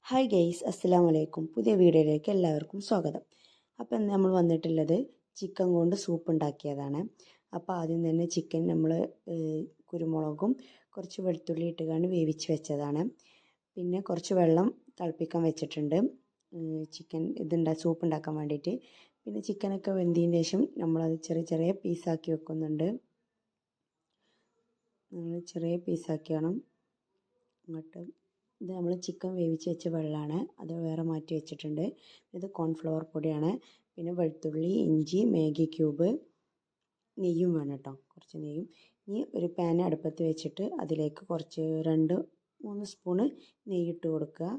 Hi guys, അസ്സലാമു അലൈക്കും. പുതിയ വീഡിയോയിലേക്ക് എല്ലാവർക്കും സ്വാഗതം. അപ്പോൾ ഇന്ന് നമ്മൾ വന്നിട്ടുള്ളത് ചിക്കൻ കൊണ്ട് സൂപ്പ് ഉണ്ടാക്കിയതാണ്. അപ്പോൾ ആദ്യം തന്നെ ചിക്കൻ നമ്മൾ കുരുമുളകും കുറച്ച് വെളുത്തുള്ളി ഇട്ടുകൊണ്ട് വേവിച്ച് വെച്ചതാണ്. പിന്നെ കുറച്ച് വെള്ളം തിളപ്പിക്കാൻ വെച്ചിട്ടുണ്ട് ചിക്കൻ സൂപ്പ് ഉണ്ടാക്കാൻ വേണ്ടിയിട്ട്. പിന്നെ ചിക്കനൊക്കെ വെന്തതിന് ശേഷം നമ്മളത് ചെറിയ ചെറിയ പീസാക്കി വെക്കുന്നുണ്ട്. നമ്മൾ ചെറിയ പീസാക്കിയാണ് അങ്ങോട്ട്. ഇത് നമ്മൾ ചിക്കൻ വേവിച്ച് വെച്ച വെള്ളമാണ്, അത് വേറെ മാറ്റി വെച്ചിട്ടുണ്ട്. ഇത് കോൺഫ്ലവർ പൊടിയാണ്. പിന്നെ വെളുത്തുള്ളി, ഇഞ്ചി, മാഗി ക്യൂബ്, നെയ്യും വേണം കേട്ടോ, കുറച്ച് നെയ്യും. ഇനി ഒരു പാൻ അടുപ്പത്ത് വെച്ചിട്ട് അതിലേക്ക് കുറച്ച് 2-3 സ്പൂണ് നെയ്യിട്ട് കൊടുക്കുക.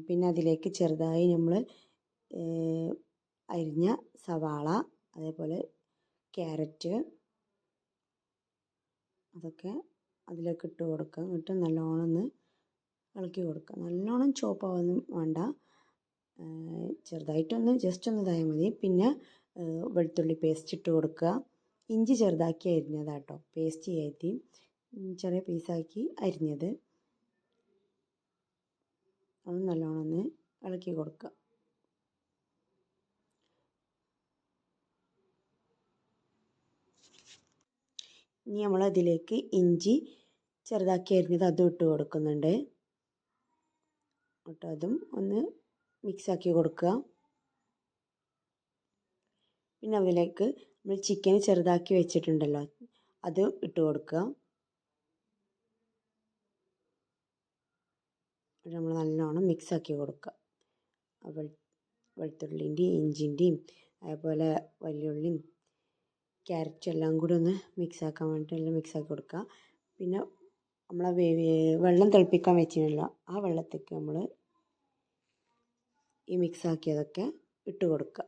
പിന്നെ അതിലേക്ക് ചെറുതായി നമ്മൾ അരിഞ്ഞ സവാള, അതേപോലെ ക്യാരറ്റ്, അതൊക്കെ അതിലേക്ക് ഇട്ട് കൊടുക്കുക. എന്നിട്ട് നല്ലോണം ഒന്ന് ഇളക്കി കൊടുക്കുക. നല്ലോണം ചോപ്പാവൊന്നും വേണ്ട, ചെറുതായിട്ടൊന്ന് ജസ്റ്റ് ഒന്ന് ഇതായാൽ മതി. പിന്നെ വെളുത്തുള്ളി പേസ്റ്റ് ഇട്ട് കൊടുക്കുക. ഇഞ്ചി ചെറുതാക്കി അരിഞ്ഞതാട്ടോ, പേസ്റ്റ് ചെയ്തി ചെറിയ പീസാക്കി അരിഞ്ഞത്. അത് നല്ലോണം ഒന്ന് ഇളക്കി കൊടുക്കുക. ഇനി നമ്മളതിലേക്ക് ഇഞ്ചി ചെറുതാക്കി അരിഞ്ഞത് അതും ഇട്ട് കൊടുക്കുന്നുണ്ട്. എന്നിട്ട് അതും ഒന്ന് മിക്സാക്കി കൊടുക്കുക. പിന്നെ അതിലേക്ക് നമ്മൾ ചിക്കൻ ചെറുതാക്കി വെച്ചിട്ടുണ്ടല്ലോ, അത് ഇട്ട് കൊടുക്കുക. നമ്മൾ നല്ലോണം മിക്സാക്കി കൊടുക്കുക. വെളുത്തുള്ളിൻ്റെയും ഇഞ്ചിൻ്റെയും അതേപോലെ വലിയുള്ളിയും ക്യാരറ്റും എല്ലാം കൂടി ഒന്ന് മിക്സാക്കാൻ വേണ്ടിയിട്ട് എല്ലാം മിക്സാക്കി കൊടുക്കുക. പിന്നെ നമ്മൾ വെള്ളം തിളപ്പിക്കാൻ വെച്ചിട്ടുള്ള ആ വെള്ളത്തേക്ക് നമ്മൾ ഈ മിക്സാക്കിയതൊക്കെ ഇട്ട് കൊടുക്കുക.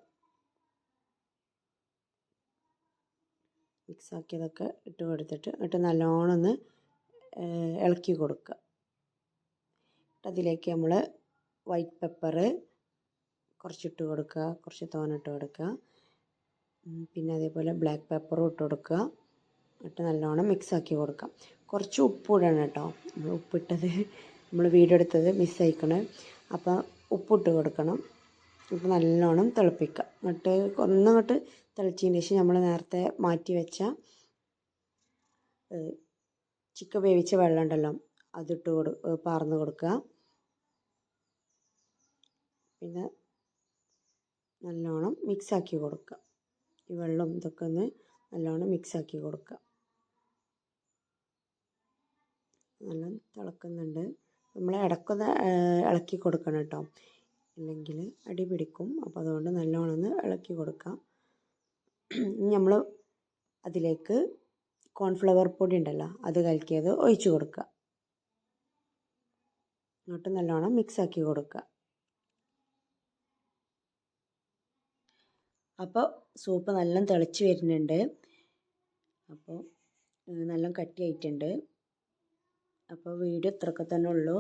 മിക്സാക്കിയതൊക്കെ ഇട്ട് കൊടുത്തിട്ട് എന്നിട്ട് നല്ലോണം ഒന്ന് ഇളക്കി കൊടുക്കുക. അതിലേക്ക് നമ്മൾ വൈറ്റ് പെപ്പർ കുറച്ചിട്ട് കൊടുക്കുക, കുറച്ച് തോനിട്ട് കൊടുക്കുക. പിന്നെ അതേപോലെ ബ്ലാക്ക് പെപ്പറും ഇട്ട് കൊടുക്കുക. എന്നിട്ട് നല്ലോണം മിക്സാക്കി കൊടുക്കാം. കുറച്ച് ഉപ്പ് ഇടണം കേട്ടോ, നമ്മൾ ഉപ്പിട്ടത് നമ്മൾ വീഡിയോ എടുത്തത് മിസ്സായിക്കണേ. അപ്പോൾ ഉപ്പിട്ട് കൊടുക്കണം. എന്നിട്ട് നല്ലോണം തിളപ്പിക്കുക. എന്നിട്ട് ഒന്നങ്ങോട്ട് തിളച്ചതിന് ശേഷം നമ്മൾ നേരത്തെ മാറ്റി വെച്ച ചിക്കൻ വേവിച്ച വെള്ളം ഉണ്ടല്ലോ, അതിട്ട് പാർന്ന് കൊടുക്കുക. പിന്നെ നല്ലോണം മിക്സാക്കി കൊടുക്കുക. ഈ വെള്ളം ഇതൊക്കെ ഒന്ന് നല്ലോണം മിക്സാക്കി കൊടുക്കുക. നല്ല തിളക്കുന്നുണ്ട്. നമ്മൾ ഇടയ്ക്കൊന്ന് ഇളക്കി കൊടുക്കണം കേട്ടോ, അല്ലെങ്കിൽ അടി പിടിക്കും. അപ്പോൾ അതുകൊണ്ട് നല്ലോണം ഒന്ന് ഇളക്കി കൊടുക്കാം. നമ്മൾ അതിലേക്ക് കോൺഫ്ലവർ പൊടി ഉണ്ടല്ലോ, അത് കലക്കിയത് ഒഴിച്ച് കൊടുക്കുക. എന്നിട്ട് നല്ലോണം മിക്സാക്കി കൊടുക്കുക. അപ്പോൾ സൂപ്പ് നല്ല തിളച്ച് വരുന്നുണ്ട്. അപ്പോൾ നല്ല കട്ടിയായിട്ടുണ്ട്. അപ്പോൾ വീഡിയോ ഇത്രയൊക്കെ തന്നെ ഉള്ളൂ.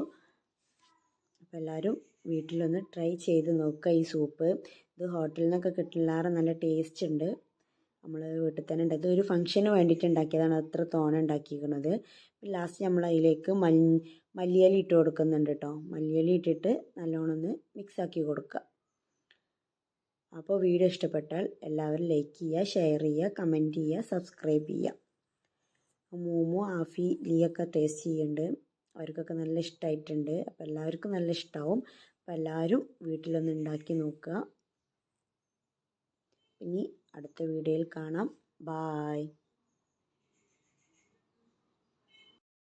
അപ്പോൾ എല്ലാവരും വീട്ടിലൊന്ന് ട്രൈ ചെയ്ത് നോക്കുക ഈ സൂപ്പ്. ഇത് ഹോട്ടലിൽ നിന്നൊക്കെ കിട്ടില്ലാറെ നല്ല ടേസ്റ്റ് ഉണ്ട്. നമ്മൾ വീട്ടിൽ തന്നെ ഉണ്ട്. ഇതൊരു ഫംഗ്ഷന് വേണ്ടിയിട്ട് ഉണ്ടാക്കിയതാണ്, അത്ര തോനെ ഉണ്ടാക്കിയിരിക്കുന്നത്. ലാസ്റ്റ് നമ്മൾ അതിലേക്ക് മല്ലിയില ഇട്ട് കൊടുക്കുന്നുണ്ട് കേട്ടോ. മല്ലിയില ഇട്ടിട്ട് നല്ലോണം ഒന്ന് മിക്സാക്കി കൊടുക്കുക. അപ്പോൾ വീഡിയോ ഇഷ്ടപ്പെട്ടാൽ എല്ലാവരും ലൈക്ക് ചെയ്യുക, ഷെയർ ചെയ്യുക, കമൻറ്റ് ചെയ്യുക, സബ്സ്ക്രൈബ് ചെയ്യുക. മോമോ, ആഫി, ലിയൊക്കെ ടേസ്റ്റ് ചെയ്യുന്നുണ്ട്. അവർക്കൊക്കെ നല്ല ഇഷ്ടമായിട്ടുണ്ട്. അപ്പോൾ എല്ലാവർക്കും നല്ല ഇഷ്ടമാവും. അപ്പോൾ എല്ലാവരും വീട്ടിലൊന്ന് ഉണ്ടാക്കി നോക്കുക. ഇനി അടുത്ത വീഡിയോയിൽ കാണാം. ബായ്.